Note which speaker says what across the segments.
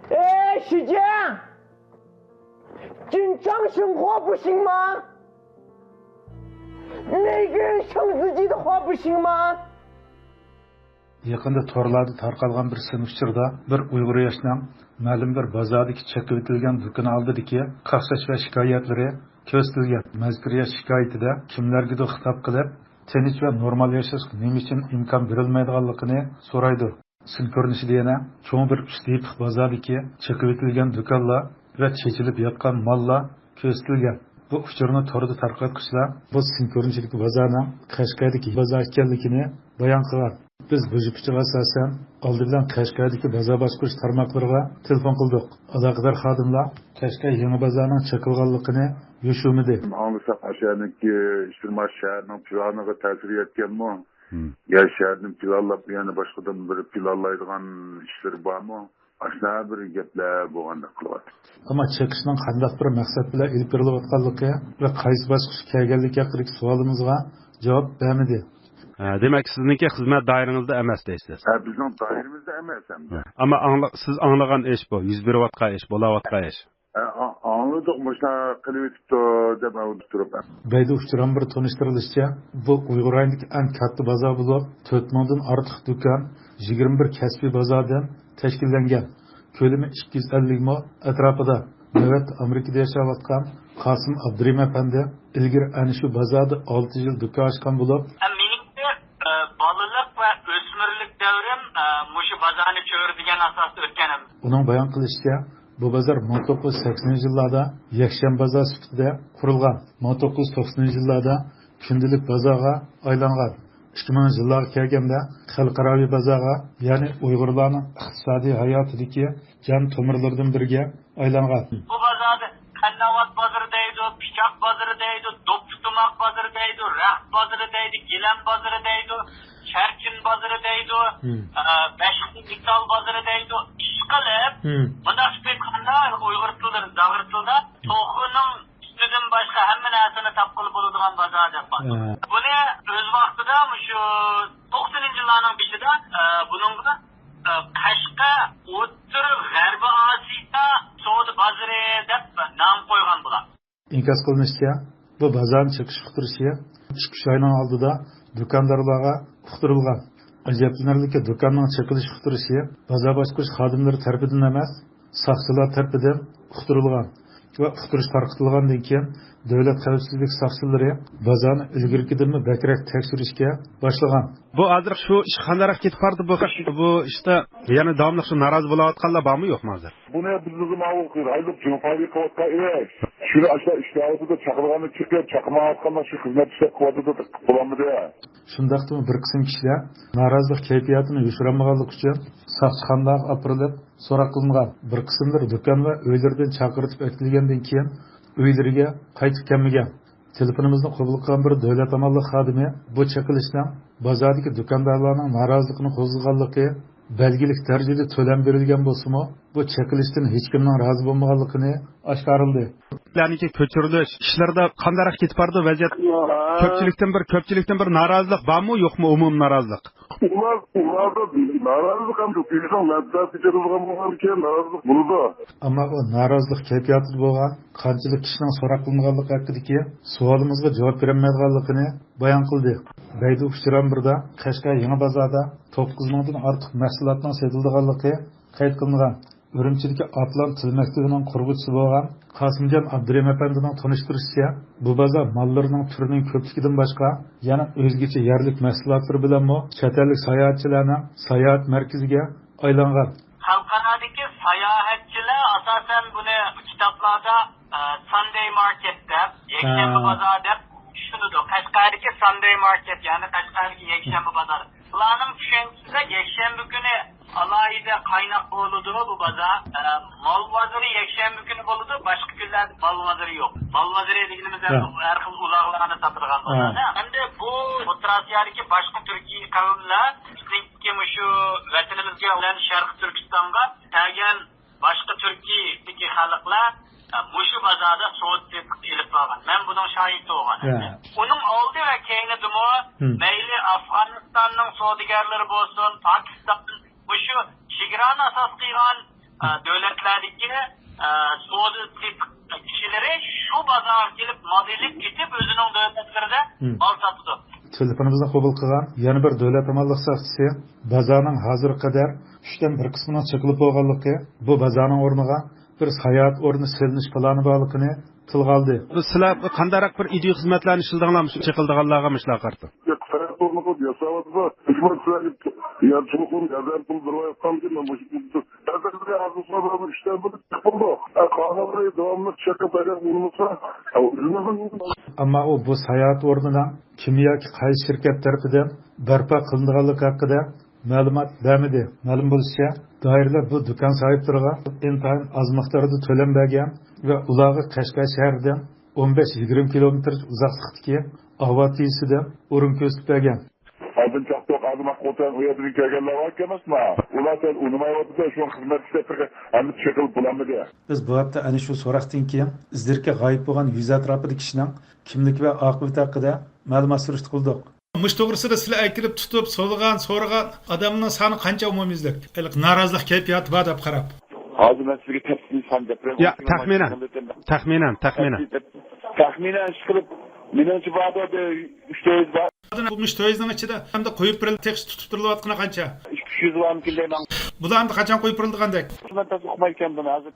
Speaker 1: 师姐，紧张生活不行吗？每个人生自己的活不行吗？
Speaker 2: Yaqında torlarda tarqalgan bir sinifçirda bir Uyg'ur yoshning ma'lum bir bozordagi chekib o'tilgan do'kon oldidagi qaqshash va shikoyatlari ko'rsatilgan. Mazkur yosh shikoyatida kimlargadir xitob qilib, tinch va normal yashashga nima uchun imkon berilmaydiganligini so'raydi. Sin ko'rinishida yana cho'ng bir ustiy bozordagi chekib o'tilgan do'konlar va chechilib yotgan mollar ko'rsatilgan. Bu uchurni torda tarqatuvchilar bu sin ko'rinishidagi bozorning Qashqardagi bozor ekanligini bayon qilgan. Biz bu fikirga asosan oldi bilan Qashqardagi bozor boshqarish tarmoqlariga telefon qildik. Aloqador xodimlar Qashqar yangi bozorning chekilganligini yo'shumidi.
Speaker 3: Anglasa Qashqardagi ijtimoiy shaharning planiga ta'sir etganmi? Ya shaharning planlab yana boshqadan bir planlaydigan ishlar bormi? Aslında bir gaplar bo'lganda qilyapti.
Speaker 2: Ammo chekishning qanday bir maqsad bilan ilib berilayotganligi va qaysi bosqich kelganligi haqidagi savolimizga javob bermadi.
Speaker 4: Demek sizniki xizmat doiranızda emas deysiz.
Speaker 3: Bizning doiramizda emas ham.
Speaker 4: Ama siz anlagan iş bu, 101 vatqa iş, bo'layotgan ish.
Speaker 3: Anladık, başta qilib o'tibdi deb o'tirib.
Speaker 2: Bayda uchran bir tonishtirishicha, bu Uyg'ur rayonidagi eng katta bozor bo'lib, 4000 dan ortiq do'kon, 21 kasbiy bozordan tashkillangan. Ko'lami 250 mo atrofida. Evet, Amerikada yashayotgan Qosim Abdurim apandi ilgari ana shu bozorda 6 yil do'kon ochgan bo'lib,
Speaker 5: balılık ve ösmürlük devrim muşu bazarını çöğürdigen asasda ötkenim.
Speaker 2: Onun bayan kılışça, bu bazar 1980 yıllarda Yakşem bazar sütüde kurulgan. 1990 yıllarda gündelik bazara aylangan. 2000 yıllara kelgende xalqaraviy bazara, yani Uygurlarning iqtisodiy hayotidagi can tomirlaridan biriga aylangan.
Speaker 5: Bu bazarda Kannavat bazarı deydi, Pichak bazarı deydi, Doptumak bazarı deydi, Rah bazarı deydi, Gilen bazarı deydi, Çerkin bazarı deydi, Beşikli Mital bazarı deydi. İşgalip, bundan şüphekanda Uygur tılları, Zağır tılda, Toğunun üstüdün başka hemen ağzını tapkılı bulunduğun bazar yapar. Bunu öz vaxtıda şu 90. yıllarının biçide bunun da Qashqa o'ttir G'arbiy Osiyoda savdo bozori deb nom qo'ygan bular.
Speaker 2: İnkaz qilinishicha, bu bozorning chiqish uqtirishi 2 oyning oldida do'kondorlarga uqtirilgan. Ajablanarliki do'konning chiqilish uqtirishi bozor boshqarish xodimlari tarafidan emas, soqchilar tarafidan uqtirilgan. Ve uqtirish tarqatilgandan keyin davlat xavfsizlik soqchilari bozorni ilgirkidanmi bakrak tekshirishga boshlagan.
Speaker 4: Bu hozir shu ish qandaroq ketib bordi bu ishda yana davomli shu norozi bo'layotganlar bormi yo'qmi hozir?
Speaker 3: Buni bizni ma'lum qildi. Aylık Cumhuriyet Kovak'a evet. Şunu aşağı iştahı da çakılganı çıkıp çakma atkanlar şu hizmet işe kovada da bulanmadı ya.
Speaker 2: Şundaqtimi bir qism kishilar norozilik kayfiyatini yo'shirmaganlik uchun soqchixonaga opirilib so'roq qilingan. Bir qismlar do'kon va uylardan chaqiritib o'tilgandan keyin uylariga qaytib kelmagan. Telefonimizni qabul qilgan bir davlat amalli xodimi bu chaqilishdan bozordagi do'kondorlarning noroziligini qo'zg'aganligi belgilik darajada to'lam berilgan bo'lsa-mu, bu chaqilishdan hech kimning rozi bo'lmaganligini oshkorildi.
Speaker 4: Ularniki ko'chirilish ishlarida qandaroq ketib bordi vaziyat? Ko'pchilikdan bir norozilik bormi yo'qmi, umum norozilik?
Speaker 3: Ularda narazılık hem çok insan mental ticaretle bulunurken narazılık burada.
Speaker 2: Ama o norozilik kayfiyati bo'lgan qanchalik kishining so'roq qilinganligi haqidagi savolimizga javob berolmaydiganligini bayon qildi. Bayda uchran birda Qashqar yangi bozorda 9 dan ortiq mahsulotning sotilganligi qayd qilingan. Ürümçidagi Atlan til maktabining qurg'uvchisi bo'lgan Qosimjon Abdurim apandining tanishtirishicha, bu bozor mollarining turining ko'pligidan boshqa yana o'zgacha yerlik mahsulotlar bilan chet ellik sayohatchilarning sayohat markaziga aylangan.
Speaker 5: Xalqaradagi sayohatchilar asosan buni kitoblarda Sunday Market deb, yakshanba bozor deb tushunadi. Qashqardagi Sunday Market, ya'ni Qashqardagi yakshanba bozor. Ularning tushunchasida yakshanba kuni alayida qaynoq bo'ladi bu bozor. Mol bozori yakshanba kuni bo'ladi, boshqa kunlarda mol bozori yo'q. Mol bozori deganimizda har xil uloqlarni sotilgan bozor. Endi bu O'rta Osiyodagi boshqa turkiy qavmlar bizning shu vatanimizga bilan Sharq Turkistonga kelgan boshqa turkiydagi xalqlar Muşu bazarda soğut ilip bağlan. Ben bunun şahidi olan. Onun oldu ve keynedi mu, meyli Afganistan'ın soğudigarları olsun, Pakistan'ın Muşu şigran asas kıygan devletlerdeki soğudu tip kişileri şu pazar gelip modellik getip özünün devletlerinde mal satıdı.
Speaker 2: Telefonimizni qabul qilgan yana bir davlat amallik soqchisi bozorning hozir qadar 3dan 1 qismining cheklab bo'lganligi, bu bozorning o'rniga bir sayohat o'rni selinish plani borligini tilga oldi.
Speaker 4: Sizlar qandarak bir idiy xizmatlarni ishladinglarmi shu chekildiganlarga mishlar qarti?
Speaker 2: Ammo u bu sayohat o'rnidan kim yoki qaysi shirkat tarafidan barpo qilinganligi haqida ma'lumot bermadi. Ma'lum bo'lishicha, doiralar bu do'kon sohiblariga intayin oz miqdorda to'lam bergan va ularga Qashqar shahridan 15-20 kilometr uzoqlikdagi Avvatiysidan o'rin ko'rsatib bergan.
Speaker 3: Aldın çaktık adıma kotan uyadırın kelgenler var kemasma. Ular sen unumayotdu da şu hizmet işlettirge hem çekil bulanmadı.
Speaker 2: Biz bu hafta ana shu so'roqdan keyin izdirga g'oyib bo'lgan yuz atrofidagi kishining kimlik va oqibati haqida ma'lumot surishti qildik.
Speaker 4: Mush to'g'risida sizlar aytilib tutib, so'ragan odamning soni qancha umumiylik? Norozilik kayfiyati bor deb qarab.
Speaker 3: Hozir men sizga tafsil san gapiraman.
Speaker 4: Ya, taxminan.
Speaker 3: Taxminan chiqib menimcha ba'da 300 bor.
Speaker 4: Bu müşterinin içinde hem de koyup birilip tekst tutup durulavatqına qancha?
Speaker 3: 200 var mı
Speaker 4: Bularni qachon qo'yib birildigandek?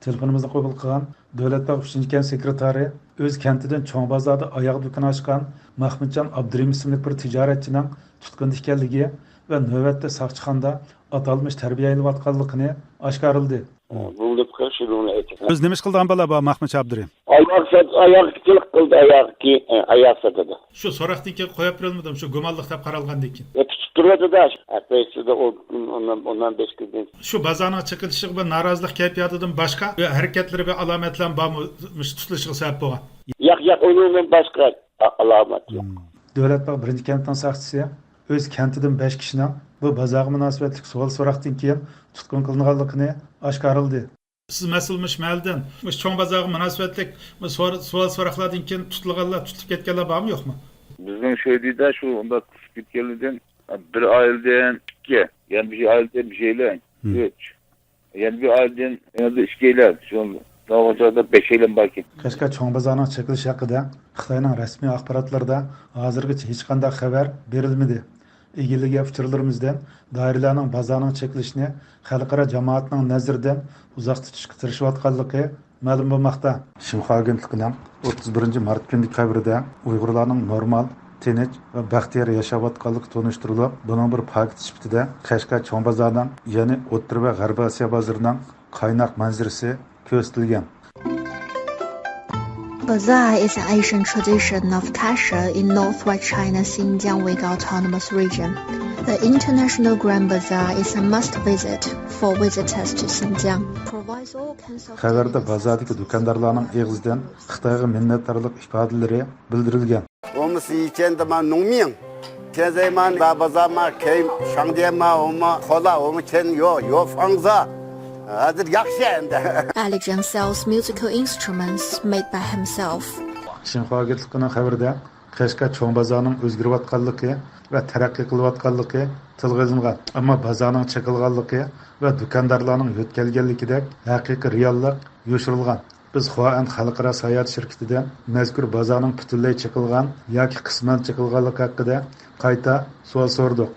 Speaker 2: Telefonimizni qabul qilgan Davlat bog' 3-kan sekretari o'z kantidan Cho'ng bozorda oyoq do'kon ochgan Mahmudjon Abdurim ismli bir tijoratchining tutqunda ekanligi va navbatda soqchixonada atalmish tarbiyalanayotganligini oshkorildi.
Speaker 4: Biz nima ish qilgan bola bu Mahmudjon Abdurim?
Speaker 6: Oyoqchilik qildi, oyoq sotadi.
Speaker 4: Shu so'roqdan keyin qo'yib birilmadim, shu go'monlik deb qaralgandan keyin.
Speaker 6: Tutib turadi-da, aqaysida ondan 5 kun.
Speaker 4: Shu bozorning chiqilishi va norozilik kayfiyatidan boshqa harakatlari va alomatlar bormi tutilishiga sabab bo'lgan?
Speaker 6: Yo'q, umuman boshqa alomat yo'q.
Speaker 2: Davlat bog' 1-kanton soqchisi o'z kantidan 5 kishining bu bozorga munosabatli so'roqdan keyin tutqun qilinganligini oshkorildi. Siz mas'ulmish mahaldan Cho'ng bozorga munosabatli so'roqlardan keyin tutilib ketganlar bormi yo'qmi?
Speaker 3: Bizning şeyde şu onda gitkenlerden bir aileden 2, yani bir aileden bir şeyler 3. Yani bir aileden yani 2 eyler. Şu davacada 5 eylen belki.
Speaker 2: Qashqar Cho'ng bozorining chekilishi haqida Xitoyning rasmiy axborotlarida hozirgacha hech qanday xabar berilmadi. İlgili uçurlarımızdan dairələrinin bazarının çəkilişini xalqara cəmaatının nəzrindən uzaq tutuşqa tirişiyotganlığı ma'lum bo'lmoqda. Xinhua agentligining 31 mart kunlik xabarida Uyg'urlarning normal, tinch va baxtiyor yashayotganligi tonishtirilib, buning bir fakt sifatida Qashqar Cho'ng bozorining, ya'ni O'rta va G'arbiy Osiyo bozorining qaynoq manzarasi ko'rsatilgan.
Speaker 7: Bazaar is an ancient tradition of Kasha in northwest China's Xinjiang Uyghur Autonomous Region. The International Grand Bazaar is a must-visit for visitors to Xinjiang. Provides all kinds of.
Speaker 2: Xabarda bozordagi do'kondarlarning eg'izidan Xitoyga minnatdorlik ifodalari bildirilgan.
Speaker 8: 我们是以前的嘛农民，现在嘛大巴扎嘛开商店嘛，我们好了，我们钱有房子。这两线的。
Speaker 7: Alexan sells musical instruments made by himself.
Speaker 2: Xinhua agentligining xabarida Qashqar Cho'ng bozorining o'zgarayotganligi va taraqqiy qilayotganligi tilga olingan. Ammo bozorning chekilganligi va do'kondarlarning yo'tkalganligidek haqiqiy reallik yoshirilgan. Biz Huan xalqaro sayohat shirkatidan mazkur bozorning butunlay chekilgan yoki qisman chekilganligi haqida qayta savol so'rdik.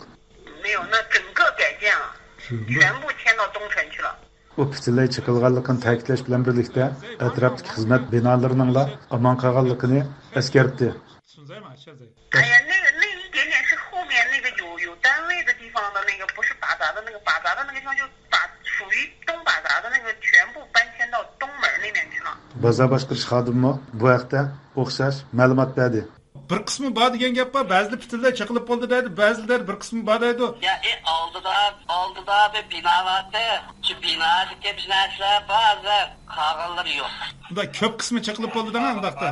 Speaker 2: U butunlay chekilganligini ta'kidlash bilan birlikda atrofdagi xizmat binolarining omon qolganligini eskartdi.
Speaker 5: 哎呀，那一点点是后面那个有单位的地方的那个，不是巴扎的那个，巴扎的那个地方就属于东巴扎的那个，全部搬迁到东门那边去了。
Speaker 2: Bozor boshqarish xodimi bu haqda o'xshash ma'lumot berdi.
Speaker 4: Bir qismi bor degan gap bor, ba'zilar butunlay chiqilib qoldi deydi, ba'zilar bir qismi bor deydi.
Speaker 5: Ya aldıda bir bina vardı. Şu binadaki binalar bazı qağanlar yo'q.
Speaker 4: Bunda ko'p qismi chiqilib qoldi degan undaqda.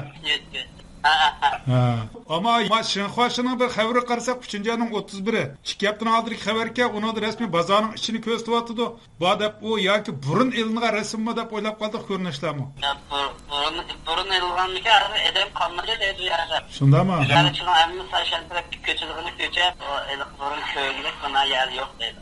Speaker 4: Ama Xinhuaning bir xabari qarasak 3-ayning 31-i. 2 haftadan oldingi xabarga uni rasmiy bozorning ichini ko'rsatyapti. Bu deb u yoki burun elingan rasmmi deb o'ylab qoldik ko'rinishlarmi?
Speaker 5: Burun elinganligi adam qonmaga deydi ya.
Speaker 4: Shundami?
Speaker 5: Ularning hamma sashantira ko'chiligini ko'chab, burun ko'ylak bana yer yo'q deydi.